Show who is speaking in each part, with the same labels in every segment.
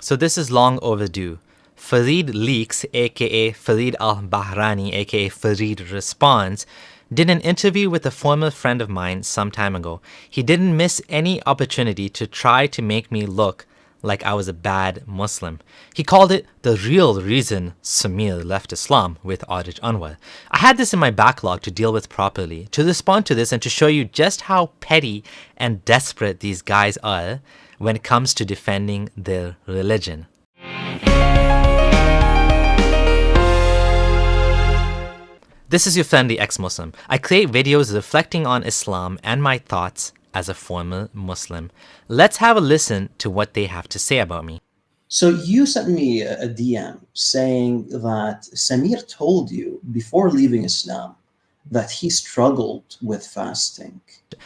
Speaker 1: So this is long overdue. Farid Leaks, aka Farid al-Bahrani, aka Farid Responds, did an interview with a former friend of mine some time ago. He didn't miss any opportunity to try to make me look like I was a bad Muslim. He called it the real reason Samir left Islam with Aarij Anwer. I had this in my backlog to deal with properly, to respond to this and to show you just how petty and desperate these guys are when it comes to defending their religion. This is your friendly ex-Muslim. I create videos reflecting on Islam and my thoughts as a former Muslim. Let's have a listen to what they have to say about me.
Speaker 2: So you sent me a DM saying that Samir told you before leaving Islam that he struggled with fasting.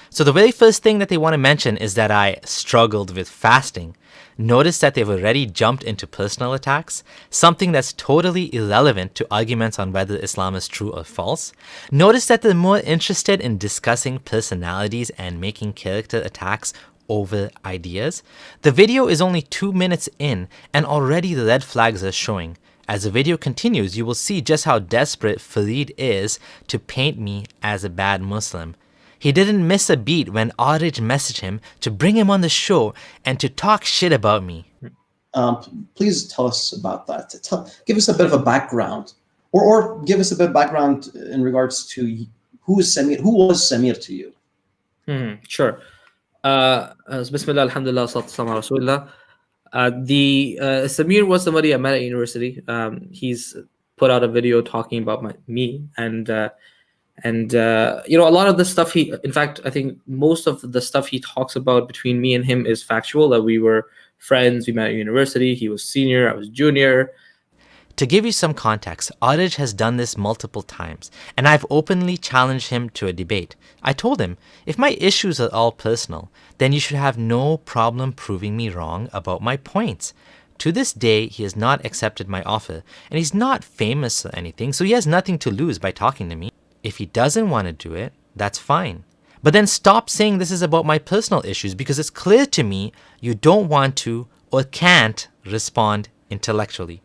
Speaker 1: So the very first thing that they want to mention is that I struggled with fasting. Notice that they've already jumped into personal attacks, something that's totally irrelevant to arguments on whether Islam is true or false. Notice that they're more interested in discussing personalities and making character attacks over ideas. The video is only 2 minutes in and already the red flags are showing. As the video continues, you will see just how desperate Farid is to paint me as a bad Muslim. He didn't miss a beat when Aarij messaged him to bring him on the show and to talk shit about me.
Speaker 2: Please tell us about that. Give us a bit of a background, or give us a bit of background in regards to who was Samir to you.
Speaker 3: Sure. Bismillah, alhamdulillah, salatu ala rasulillah. Samir was somebody I met at university. He's put out a video talking about me and you know, a lot of the stuff in fact, I think most of the stuff he talks about between me and him is factual, that we were friends, we met at university, he was senior, I was junior.
Speaker 1: To give you some context, Aarij has done this multiple times, and I've openly challenged him to a debate. I told him, if my issues are all personal, then you should have no problem proving me wrong about my points. To this day, he has not accepted my offer, and he's not famous or anything, so he has nothing to lose by talking to me. If he doesn't want to do it, that's fine. But then stop saying this is about my personal issues, because it's clear to me you don't want to or can't respond intellectually.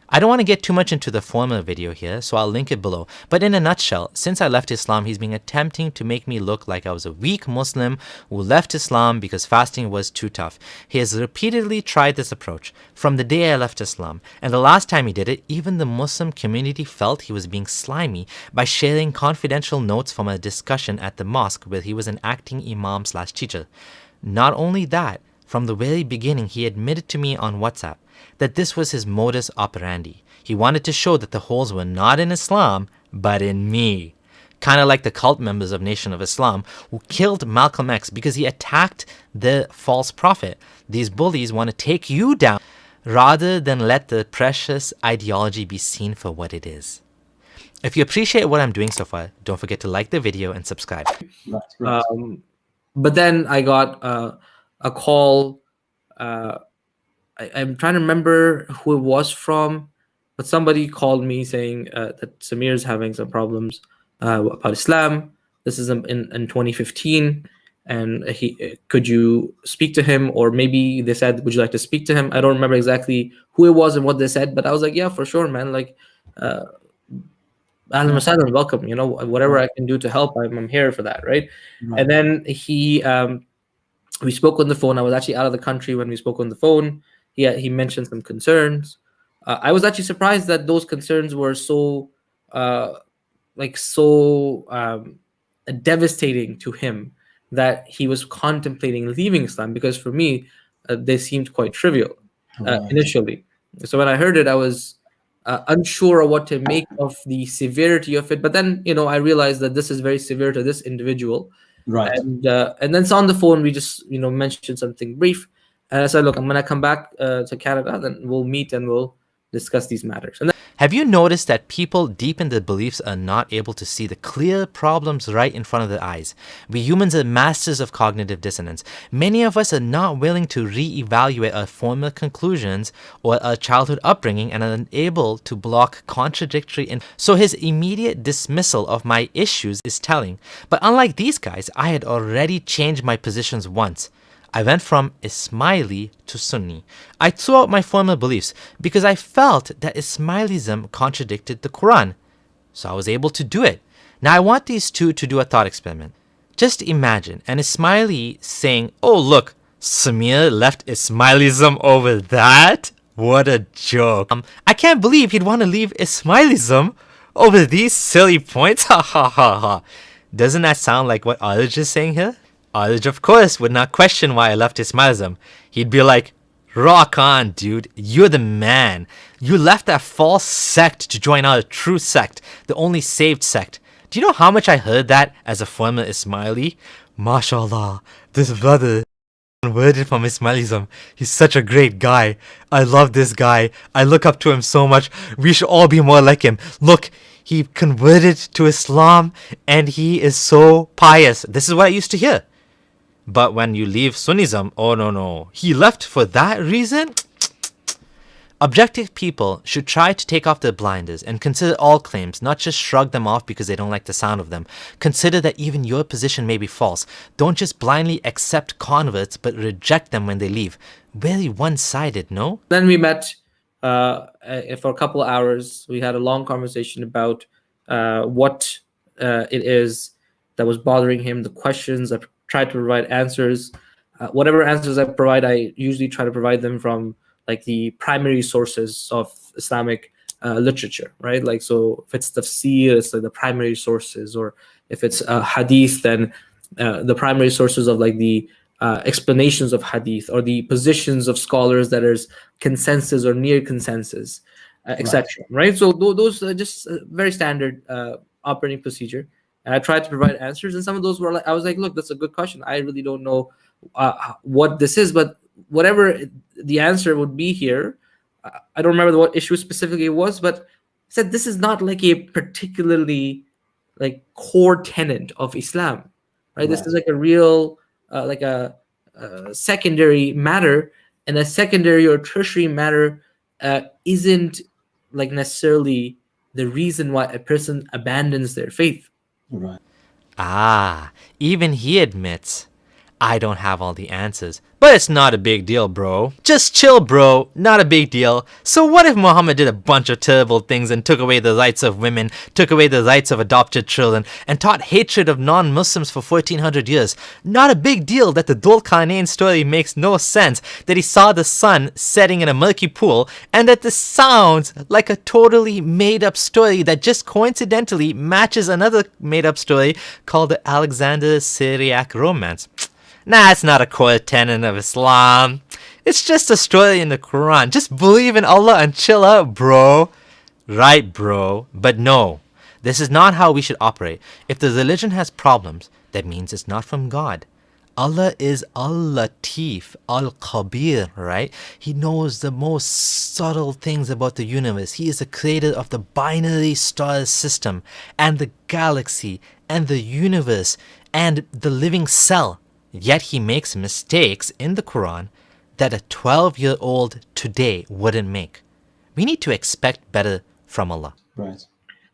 Speaker 1: I don't want to get too much into the former video here, so I'll link it below. But in a nutshell, since I left Islam, he's been attempting to make me look like I was a weak Muslim who left Islam because fasting was too tough. He has repeatedly tried this approach from the day I left Islam. And the last time he did it, even the Muslim community felt he was being slimy by sharing confidential notes from a discussion at the mosque where he was an acting imam/teacher. Not only that, from the very beginning, he admitted to me on WhatsApp that this was his modus operandi. He wanted to show that the holes were not in Islam, but in me. Kind of like the cult members of Nation of Islam who killed Malcolm X because he attacked the false prophet. These bullies want to take you down rather than let the precious ideology be seen for what it is. If you appreciate what I'm doing so far, don't forget to like the video and subscribe.
Speaker 2: Right.
Speaker 3: But then I got a call. I'm trying to remember who it was from, but somebody called me saying that Samir's having some problems about Islam. This is in 2015, and could you speak to him? Or maybe they said, would you like to speak to him? I don't remember exactly who it was and what they said, but I was like, yeah, for sure, man. Like, Ahlan wa sahlan, welcome. You know, whatever I can do to help, I'm here for that, right? And then we spoke on the phone. I was actually out of the country when we spoke on the phone. He mentioned some concerns. I was actually surprised that those concerns were so devastating to him that he was contemplating leaving Islam, because for me, they seemed quite trivial initially. So when I heard it, I was unsure of what to make of the severity of it. But then, you know, I realized that this is very severe to this individual.
Speaker 2: Right.
Speaker 3: And then so on the phone, we just, you know, mentioned something brief. And I said, look, I'm going to come back to Canada, then we'll meet and we'll discuss these matters. And then,
Speaker 1: have you noticed that people deep in their beliefs are not able to see the clear problems right in front of their eyes? We humans are masters of cognitive dissonance. Many of us are not willing to re-evaluate our former conclusions or our childhood upbringing and are unable to block contradictory. So his immediate dismissal of my issues is telling. But unlike these guys, I had already changed my positions once. I went from Ismaili to Sunni. I threw out my former beliefs because I felt that Ismailism contradicted the Quran. So I was able to do it. Now I want these two to do a thought experiment. Just imagine an Ismaili saying, "Oh look, Samir left Ismailism over that? What a joke. I can't believe he'd want to leave Ismailism over these silly points. Ha ha ha ha." Doesn't that sound like what Aarij is saying here? Aarij, of course, would not question why I left Ismailism. He'd be like, "Rock on, dude. You're the man. You left that false sect to join our true sect, the only saved sect." Do you know how much I heard that as a former Ismaili? "MashaAllah, this brother converted from Ismailism. He's such a great guy. I love this guy. I look up to him so much. We should all be more like him. Look, he converted to Islam and he is so pious." This is what I used to hear. But when you leave Sunnism, oh no, he left for that reason? Objective people should try to take off their blinders and consider all claims, not just shrug them off because they don't like the sound of them. Consider that even your position may be false. Don't just blindly accept converts but reject them when they leave. Very one-sided, no?
Speaker 3: Then we met for a couple of hours. We had a long conversation about what it is that was bothering him, the questions. I tried to provide answers. Whatever answers I provide, I usually try to provide them from like the primary sources of Islamic literature, right? Like, so if it's tafsir, it's like the primary sources, or if it's hadith, then the primary sources of like the explanations of hadith, or the positions of scholars that is consensus or near consensus, etc. Right? So those are just very standard operating procedure. And I tried to provide answers, and some of those were like, I was like, look, that's a good question. I really don't know what this is, but whatever the answer would be here, I don't remember what issue specifically it was, but I said this is not like a particularly like core tenet of Islam, right? This is like a real like a secondary matter, and a secondary or tertiary matter isn't like necessarily the reason why a person abandons their faith.
Speaker 2: Right.
Speaker 1: Ah, even he admits, "I don't have all the answers, but it's not a big deal, bro. Just chill, bro. Not a big deal. So what if Muhammad did a bunch of terrible things and took away the rights of women, took away the rights of adopted children, and taught hatred of non-Muslims for 1400 years? Not a big deal that the Dhul Qarnayn story makes no sense, that he saw the sun setting in a murky pool, and that this sounds like a totally made-up story that just coincidentally matches another made-up story called the Alexander Syriac romance. Nah, it's not a core tenet of Islam. It's just a story in the Quran. Just believe in Allah and chill out, bro." Right, bro. But no, this is not how we should operate. If the religion has problems, that means it's not from God. Allah is Al-Latif, Al-Khabir, right? He knows the most subtle things about the universe. He is the creator of the binary star system and the galaxy and the universe and the living cell. Yet he makes mistakes in the Quran that a 12-year-old today wouldn't make. We need to expect better from Allah.
Speaker 2: Right.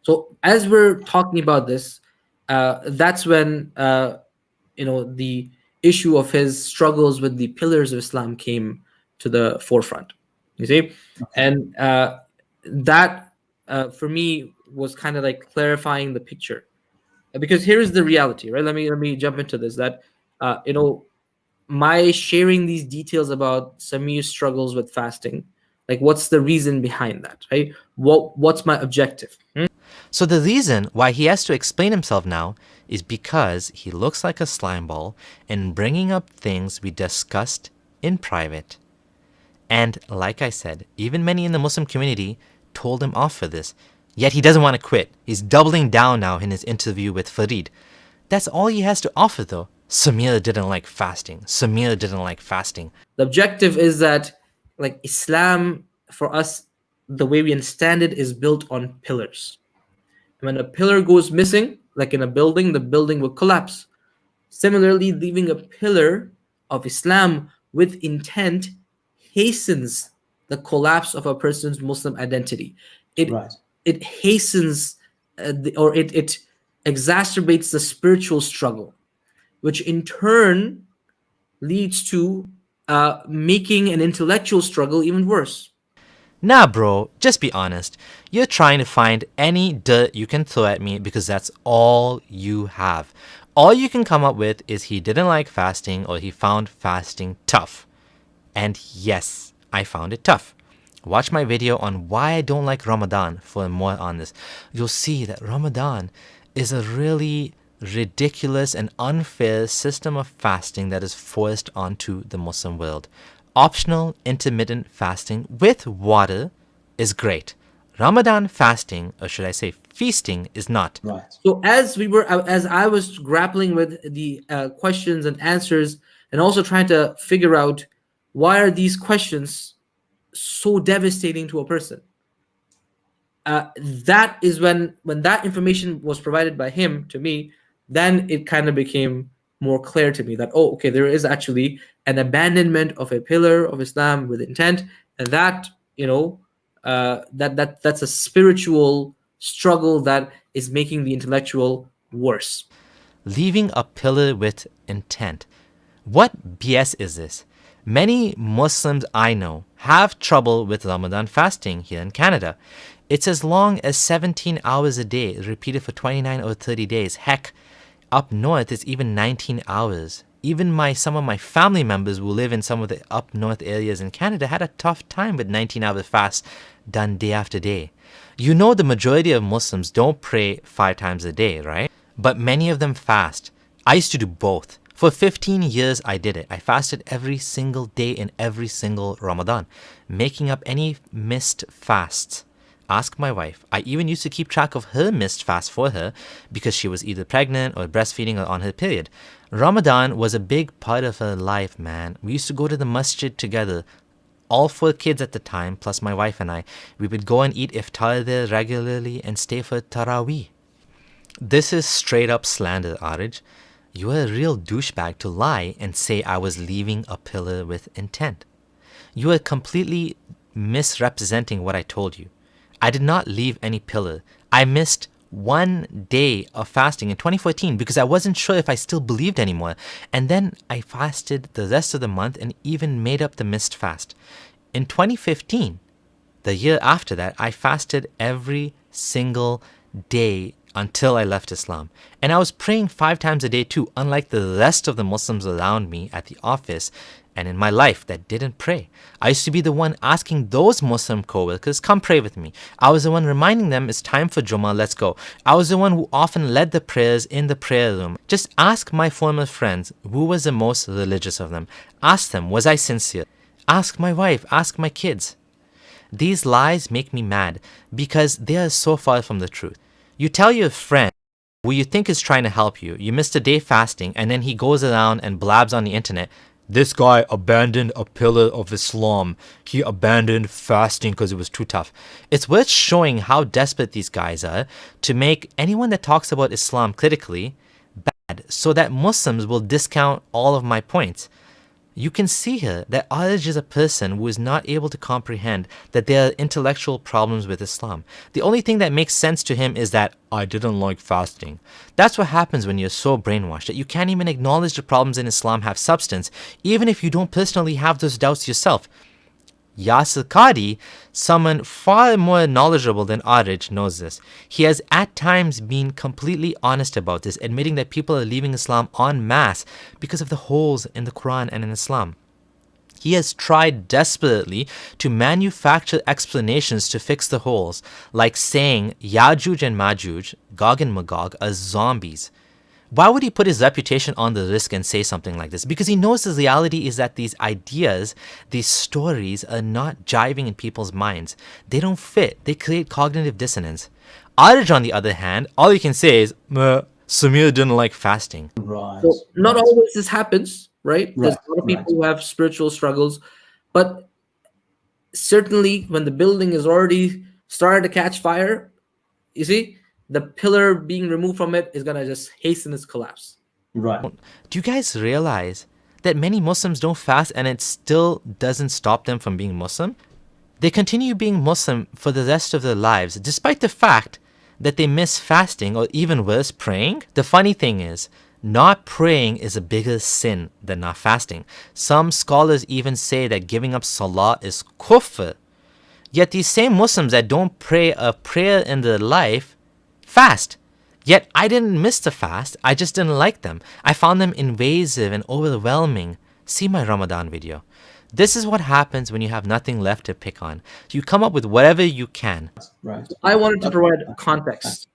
Speaker 3: So as we're talking about this, that's when the issue of his struggles with the pillars of Islam came to the forefront. You see, and that for me was kind of like clarifying the picture, because here is the reality, right? Let me jump into this. That my sharing these details about Samir's struggles with fasting, like what's the reason behind that, right? What's my objective?
Speaker 1: So the reason why he has to explain himself now is because he looks like a slime ball in bringing up things we discussed in private. And like I said, even many in the Muslim community told him off for this. Yet he doesn't want to quit. He's doubling down now in his interview with Farid. That's all he has to offer though. Samir didn't like fasting. Samir didn't like fasting.
Speaker 3: The objective is that, like, Islam for us, the way we understand it, is built on pillars. When a pillar goes missing, like in a building, the building will collapse. Similarly, leaving a pillar of Islam with intent hastens the collapse of a person's Muslim identity. It hastens it exacerbates the spiritual struggle, which in turn leads to making an intellectual struggle even worse.
Speaker 1: Nah, bro, just be honest. You're trying to find any dirt you can throw at me because that's all you have. All you can come up with is he didn't like fasting or he found fasting tough. And yes, I found it tough. Watch my video on why I don't like Ramadan for more on this. You'll see that Ramadan is a really ridiculous and unfair system of fasting that is forced onto the Muslim world. Optional intermittent fasting with water is great. Ramadan fasting, or should I say feasting, is not.
Speaker 2: Right.
Speaker 3: So as I was grappling with the questions and answers, and also trying to figure out why are these questions so devastating to a person, that is when that information was provided by him to me, then it kind of became more clear to me that, oh, okay, there is actually an abandonment of a pillar of Islam with intent, and that, that's a spiritual struggle that is making the intellectual worse.
Speaker 1: Leaving a pillar with intent. What BS is this? Many Muslims I know have trouble with Ramadan fasting here in Canada. It's as long as 17 hours a day, repeated for 29 or 30 days. Heck, up north it's even 19 hours. Even some of my family members who live in some of the up north areas in Canada had a tough time with 19-hour fasts done day after day. You know the majority of Muslims don't pray 5 times a day, right? But many of them fast. I used to do both. For 15 years I did it. I fasted every single day in every single Ramadan, making up any missed fasts. Ask my wife. I even used to keep track of her missed fast for her because she was either pregnant or breastfeeding or on her period. Ramadan was a big part of her life, man. We used to go to the masjid together. All 4 kids at the time, plus my wife and I, we would go and eat iftar there regularly and stay for Taraweeh. This is straight up slander, Aarij. You are a real douchebag to lie and say I was leaving a pillar with intent. You are completely misrepresenting what I told you. I did not leave any pillar. I missed 1 day of fasting in 2014 because I wasn't sure if I still believed anymore. And then I fasted the rest of the month and even made up the missed fast. In 2015, the year after that, I fasted every single day until I left Islam. And I was praying 5 times a day too, unlike the rest of the Muslims around me at the office and in my life that didn't pray. I used to be the one asking those Muslim co-workers, come pray with me. I was the one reminding them it's time for Jummah, let's go. I was the one who often led the prayers in the prayer room. Just ask my former friends who was the most religious of them. Ask them, was I sincere? Ask my wife, ask my kids. These lies make me mad because they are so far from the truth. You tell your friend who you think is trying to help you, you missed a day fasting, and then he goes around and blabs on the internet, this guy abandoned a pillar of Islam. He abandoned fasting because it was too tough. It's worth showing how desperate these guys are to make anyone that talks about Islam critically bad so that Muslims will discount all of my points. You can see here that Aarij is a person who is not able to comprehend that there are intellectual problems with Islam. The only thing that makes sense to him is that I didn't like fasting. That's what happens when you're so brainwashed that you can't even acknowledge the problems in Islam have substance, even if you don't personally have those doubts yourself. Yasir Qadi, someone far more knowledgeable than Aarij, knows this. He has at times been completely honest about this, admitting that people are leaving Islam en masse because of the holes in the Quran and in Islam. He has tried desperately to manufacture explanations to fix the holes, like saying Yajuj and Majuj, Gog and Magog, are zombies. Why would he put his reputation on the risk and say something like this? Because he knows the reality is that these ideas, these stories are not jiving in people's minds. They don't fit. They create cognitive dissonance. Aarij, on the other hand, all you can say is, Samir didn't like fasting.
Speaker 2: Right.
Speaker 3: So not
Speaker 2: right.
Speaker 3: always this happens, right? There's
Speaker 2: Right,
Speaker 3: a lot of people
Speaker 2: right.
Speaker 3: who have spiritual struggles, but certainly when the building is already started to catch fire, you see, the pillar being removed from it is going to just hasten its collapse.
Speaker 2: Right.
Speaker 1: Do you guys realize that many Muslims don't fast and it still doesn't stop them from being Muslim? They continue being Muslim for the rest of their lives, despite the fact that they miss fasting or even worse, praying. The funny thing is, Not praying is a bigger sin than not fasting. Some scholars even say that giving up salah is kufr. Yet these same Muslims that don't pray a prayer in their life fast. Yet I didn't miss the fast, I just didn't like them. I found them invasive and overwhelming. See my Ramadan video. This is what happens when you have nothing left to pick on. You come up with whatever you can.
Speaker 2: Right.
Speaker 3: I wanted to provide context.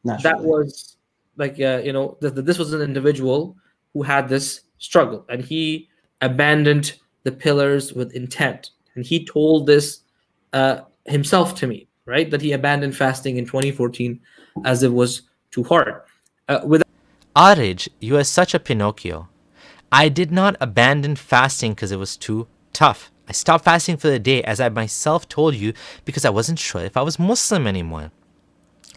Speaker 2: Naturally.
Speaker 3: That was like, this was an individual who had this struggle, and he abandoned the pillars with intent. And he told this himself to me, right? That he abandoned fasting in 2014 as it was too hard.
Speaker 1: Aarij, you are such a Pinocchio. I did not abandon fasting because it was too tough. I stopped fasting for the day, as I myself told you, because I wasn't sure if I was Muslim anymore.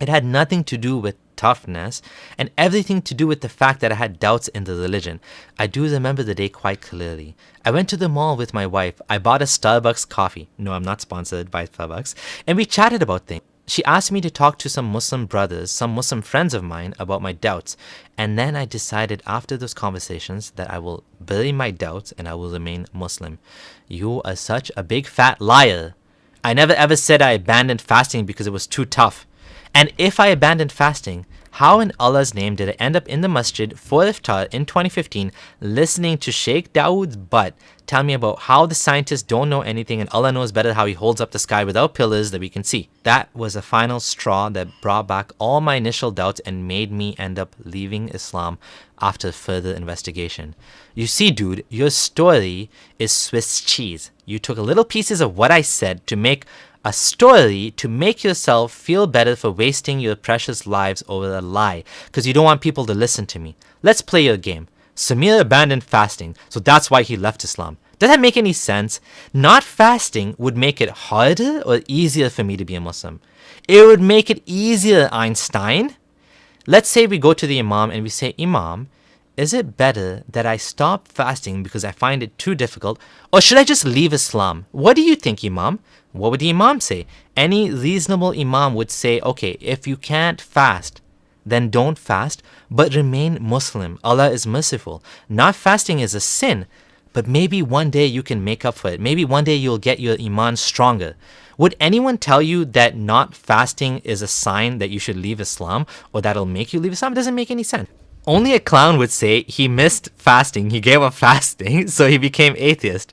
Speaker 1: It had nothing to do with toughness and everything to do with the fact that I had doubts in the religion. I do remember the day quite clearly. I went to the mall with my wife. I bought a Starbucks coffee. No, I'm not sponsored by Starbucks. And we chatted about things. She asked me to talk to some Muslim brothers, some Muslim friends of mine, about my doubts. And then I decided after those conversations that I will bury my doubts and I will remain Muslim. You are such a big fat liar. I never ever said I abandoned fasting because it was too tough. And if I abandoned fasting, how in Allah's name did I end up in the masjid for iftar in 2015 listening to Sheikh Dawood's butt tell me about how the scientists don't know anything and Allah knows better how he holds up the sky without pillars that we can see? That was a final straw that brought back all my initial doubts and made me end up leaving Islam after further investigation. You see, dude, your story is Swiss cheese. You took little pieces of what I said to make a story to make yourself feel better for wasting your precious lives over a lie because you don't want people to listen to me. Let's play your game. Samir abandoned fasting, so that's why he left Islam. Does that make any sense? Not fasting would make it harder or easier for me to be a Muslim. It would make it easier, Einstein. Let's say we go to the Imam and we say, Imam, is it better that I stop fasting because I find it too difficult, or should I just leave Islam? What do you think, Imam? What would the Imam say? Any reasonable Imam would say, okay, if you can't fast, then don't fast, but remain Muslim. Allah is merciful. Not fasting is a sin, but maybe one day you can make up for it. Maybe one day you'll get your Iman stronger. Would anyone tell you that not fasting is a sign that you should leave Islam or that'll make you leave Islam? It doesn't make any sense. Only a clown would say he missed fasting, he gave up fasting, so he became atheist.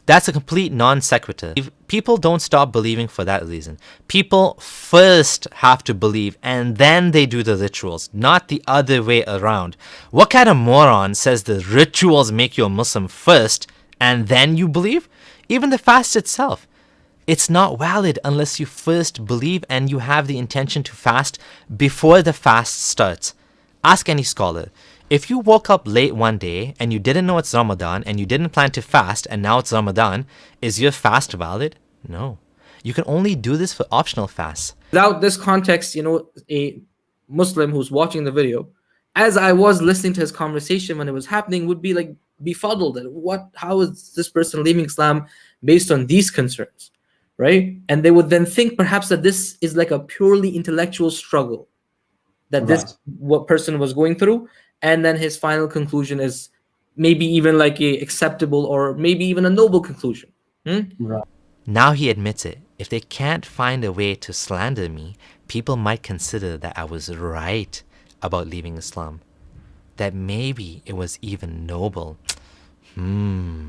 Speaker 1: That's a complete non sequitur. People don't stop believing for that reason. People first have to believe and then they do the rituals, not the other way around. What kind of moron says the rituals make you a Muslim first and then you believe? Even the fast itself. It's not valid unless you first believe and you have the intention to fast before the fast starts. Ask any scholar. If you woke up late one day and you didn't know it's Ramadan and you didn't plan to fast and now it's Ramadan, is your fast valid? No. You can only do this for optional fasts.
Speaker 3: Without this context, a Muslim who's watching the video, as I was listening to his conversation when it was happening, would be like befuddled at how is this person leaving Islam based on these concerns, right? And they would then think perhaps that this is like a purely intellectual struggle that this what person was going through. And then his final conclusion is maybe even like a acceptable or maybe even a noble conclusion.
Speaker 2: Right.
Speaker 1: Now he admits it. If they can't find a way to slander me, people might consider that I was right about leaving Islam. That maybe it was even noble.
Speaker 3: But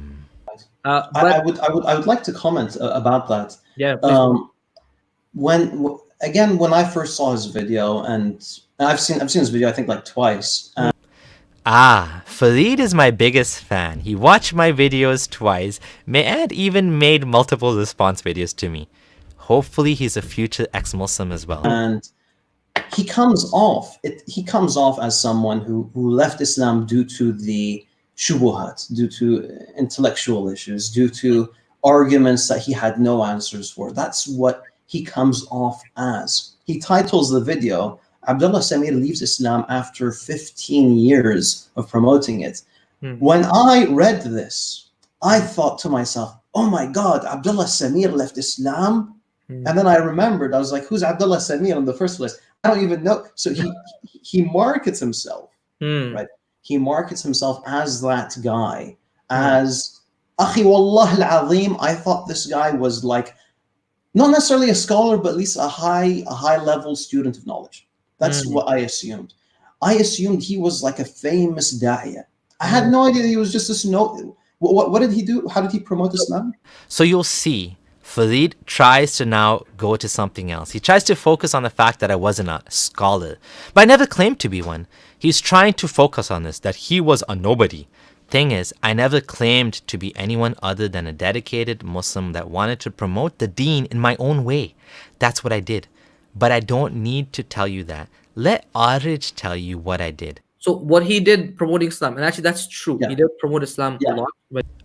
Speaker 2: I would like to comment about that.
Speaker 3: yeah, please.
Speaker 2: When I first saw his video, and I've seen his video I think like twice.
Speaker 1: Farid is my biggest fan. He watched my videos twice, and even made multiple response videos to me. Hopefully he's a future ex-Muslim as well.
Speaker 2: And he comes off as someone who left Islam due to the shubuhat, due to intellectual issues, due to arguments that he had no answers for. That's what he comes off as. He titles the video, Abdullah Samir leaves Islam after 15 years of promoting it. When I read this, I thought to myself, oh my God, Abdullah Samir left Islam? And then I remembered, I was like, who's Abdullah Samir in the first place? I don't even know. So he markets himself, right? he markets himself as that guy, as Akhi Wallah al-Azim. I thought this guy was like not necessarily a scholar, but at least a high level student of knowledge. That's what I assumed. I assumed he was like a famous da'iyah. I had no idea he was just this no. What did he do? How did he promote Islam?
Speaker 1: So you'll see, Farid tries to now go to something else. He tries to focus on the fact that I wasn't a scholar, but I never claimed to be one. He's trying to focus on this, that he was a nobody. Thing is, I never claimed to be anyone other than a dedicated Muslim that wanted to promote the deen in my own way. That's what I did. But I don't need to tell you that. Let Aarij tell you what I did.
Speaker 3: So what he did promoting Islam, and actually that's true.
Speaker 2: Yeah.
Speaker 3: He did promote Islam
Speaker 2: Yeah.
Speaker 3: a lot.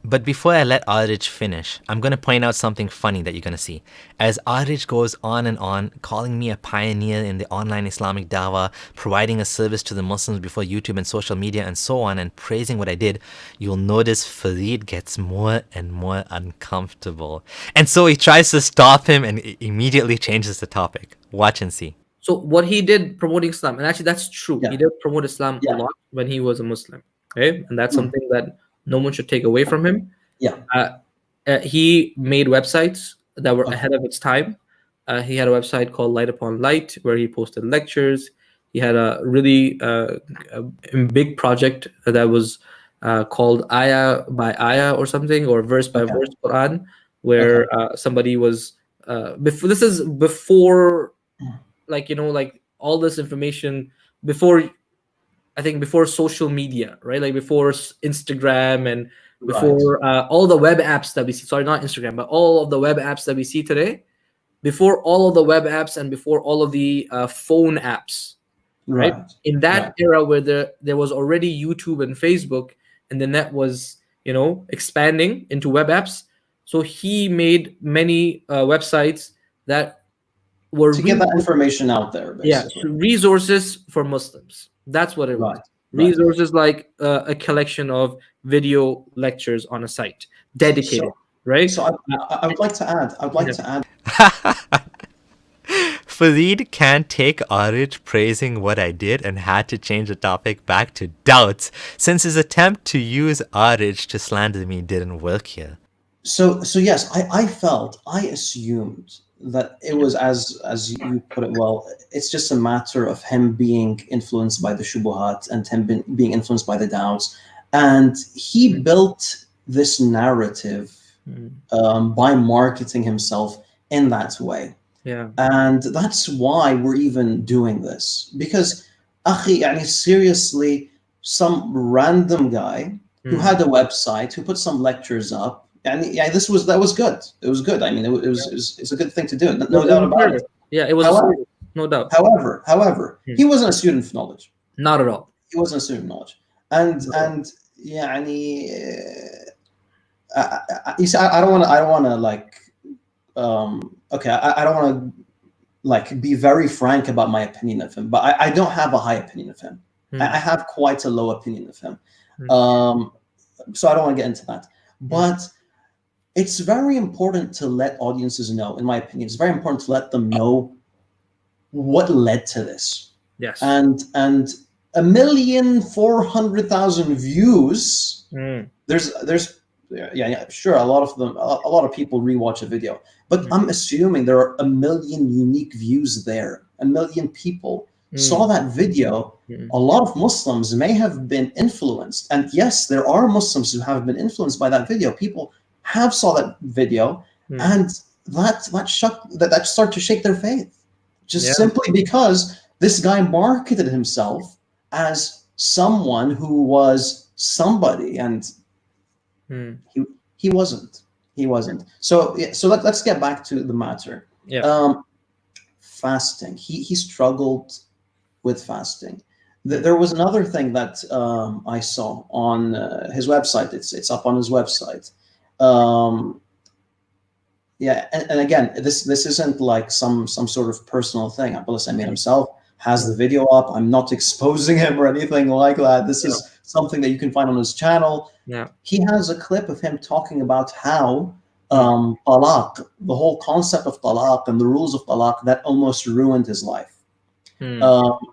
Speaker 1: But before I let Aarij finish, I'm going to point out something funny that you're going to see. As Aarij goes on and on, calling me a pioneer in the online Islamic dawah, providing a service to the Muslims before YouTube and social media and so on, and praising what I did, you'll notice Farid gets more and more uncomfortable. And so he tries to stop him and immediately changes the topic. Watch and see.
Speaker 3: So what he did promoting Islam, and actually that's true.
Speaker 2: Yeah.
Speaker 3: He did promote Islam
Speaker 2: Yeah.
Speaker 3: a lot when he was a Muslim. Okay, and that's something that no one should take away from him.
Speaker 2: Yeah.
Speaker 3: He made websites that were ahead of its time. He had a website called Light Upon Light where he posted lectures. He had a really a big project that was called Ayah by Ayah or something, or verse by verse Quran, where somebody was before. This is before, like all this information before. I think before social media, right? Like before Instagram and before all the web apps that we see. Sorry, not Instagram, but all of the web apps that we see today. Before all of the web apps and before all of the phone apps, right? In that era where there was already YouTube and Facebook, and the net was expanding into web apps. So he made many websites that were
Speaker 2: to get that information out there, basically.
Speaker 3: Yeah, resources for Muslims. That's what it was. Resources like a collection of video lectures on a site dedicated, right?
Speaker 2: So I would like to add.
Speaker 1: Farid can't take Aarij praising what I did and had to change the topic back to doubts since his attempt to use Aarij to slander me didn't work here.
Speaker 2: So yes, I assumed that it was as you put it well. It's just a matter of him being influenced by the shubuhat and him being influenced by the doubts, and he built this narrative by marketing himself in that way.
Speaker 3: Yeah,
Speaker 2: and that's why we're even doing this, because akhi, seriously, some random guy who had a website, who put some lectures up. And that was good. It was good. I mean, it's a good thing to do. No doubt about it.
Speaker 3: Yeah, it was no doubt.
Speaker 2: However, he wasn't a student of knowledge.
Speaker 3: Not at all.
Speaker 2: He wasn't a student of knowledge. And you see, I don't want to like. I don't want to like be very frank about my opinion of him, but I don't have a high opinion of him. I have quite a low opinion of him. So I don't want to get into that. But it's very important to let audiences know, in my opinion, it's very important to let them know what led to this.
Speaker 3: Yes.
Speaker 2: And 1,400,000 views. There's sure, a lot of people rewatch a video, but I'm assuming there are 1 million unique views there. 1 million people saw that video. A lot of Muslims may have been influenced, and yes, there are Muslims who have been influenced by that video. People have saw that video, and that started to shake their faith, simply because this guy marketed himself as someone who was somebody, and he wasn't. So let's get back to the matter. Fasting. He struggled with fasting. There was another thing that I saw on his website. It's up on his website. And again, this isn't like some sort of personal thing. Abdullah Samir himself has the video up. I'm not exposing him or anything like that. This is something that you can find on his channel.
Speaker 3: Yeah.
Speaker 2: He has a clip of him talking about how talaq, the whole concept of talaq and the rules of talaq, that almost ruined his life.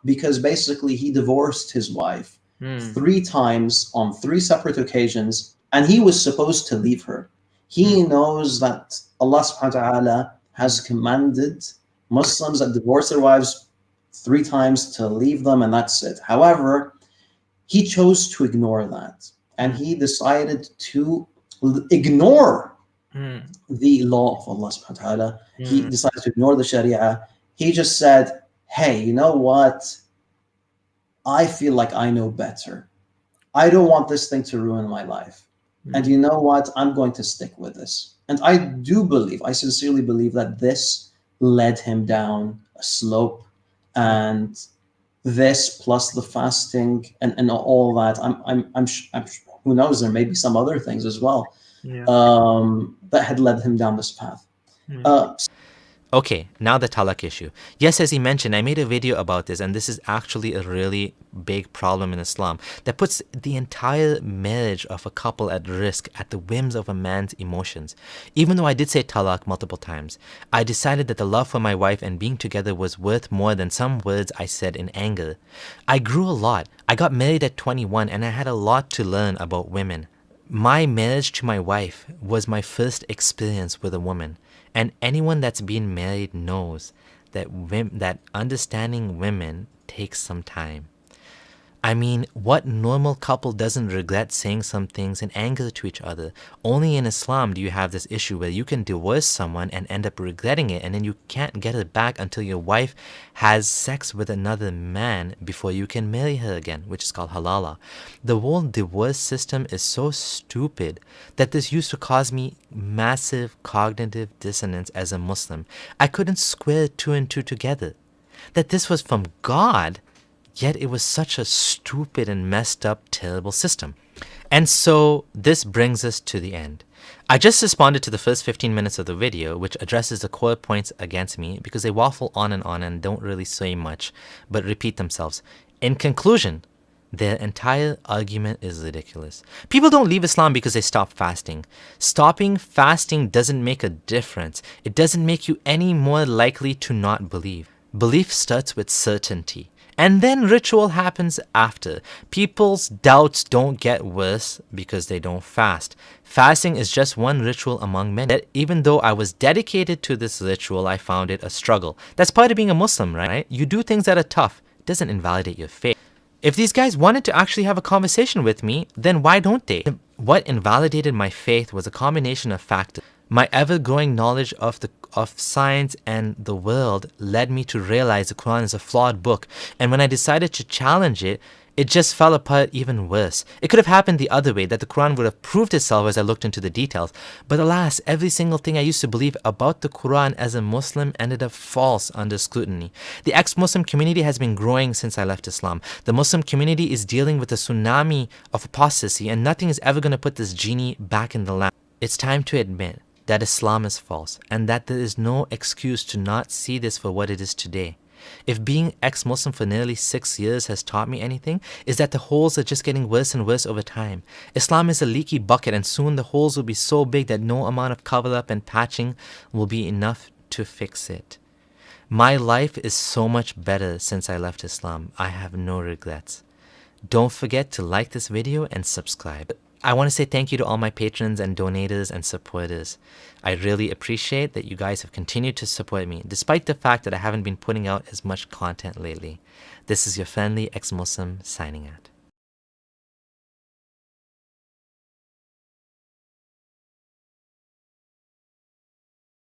Speaker 2: Because basically he divorced his wife 3 times on 3 separate occasions, and he was supposed to leave her. He knows that Allah subhanahu wa ta'ala has commanded Muslims that divorce their wives 3 times to leave them, and that's it. However, he chose to ignore that, and he decided to ignore the law of Allah subhanahu wa ta'ala. He decided to ignore the Sharia. He just said, hey, you know what? I feel like I know better. I don't want this thing to ruin my life. And you know what? I'm going to stick with this. And I do believe, I sincerely believe that this led him down a slope. And this plus the fasting and all that, I'm who knows, there may be some other things as well that had led him down this path.
Speaker 1: Okay, now the talaq issue. Yes, as he mentioned, I made a video about this, and this is actually a really big problem in Islam that puts the entire marriage of a couple at risk at the whims of a man's emotions. Even though I did say talaq multiple times, I decided that the love for my wife and being together was worth more than some words I said in anger. I grew a lot. I got married at 21, and I had a lot to learn about women. My marriage to my wife was my first experience with a woman. And anyone that's been married knows that that understanding women takes some time. I mean, what normal couple doesn't regret saying some things in anger to each other? Only in Islam do you have this issue where you can divorce someone and end up regretting it, and then you can't get it back until your wife has sex with another man before you can marry her again, which is called halala. The whole divorce system is so stupid that this used to cause me massive cognitive dissonance as a Muslim. I couldn't square 2 and 2 together. That this was from God, yet it was such a stupid and messed up, terrible system. And so this brings us to the end. I just responded to the first 15 minutes of the video, which addresses the core points against me because they waffle on and don't really say much, but repeat themselves. In conclusion, their entire argument is ridiculous. People don't leave Islam because they stop fasting. Stopping fasting doesn't make a difference. It doesn't make you any more likely to not believe. Belief starts with certainty. And then ritual happens after. People's doubts don't get worse because they don't fast. Fasting is just one ritual among many. Yet, even though I was dedicated to this ritual, I found it a struggle. That's part of being a Muslim, right? You do things that are tough. It doesn't invalidate your faith. If these guys wanted to actually have a conversation with me, then why don't they? What invalidated my faith was a combination of factors. My ever-growing knowledge of science and the world led me to realize the Quran is a flawed book, and when I decided to challenge it, it just fell apart even worse. It could have happened the other way, that the Quran would have proved itself as I looked into the details. But alas, every single thing I used to believe about the Quran as a Muslim ended up false under scrutiny. The ex-Muslim community has been growing since I left Islam. The Muslim community is dealing with a tsunami of apostasy, and nothing is ever going to put this genie back in the lamp. It's time to admit that Islam is false, and that there is no excuse to not see this for what it is today. If being ex-Muslim for nearly 6 years has taught me anything, is that the holes are just getting worse and worse over time. Islam is a leaky bucket, and soon the holes will be so big that no amount of cover-up and patching will be enough to fix it. My life is so much better since I left Islam. I have no regrets. Don't forget to like this video and subscribe. I want to say thank you to all my patrons and donators and supporters. I really appreciate that you guys have continued to support me, despite the fact that I haven't been putting out as much content lately. This is your friendly ex-Muslim signing out.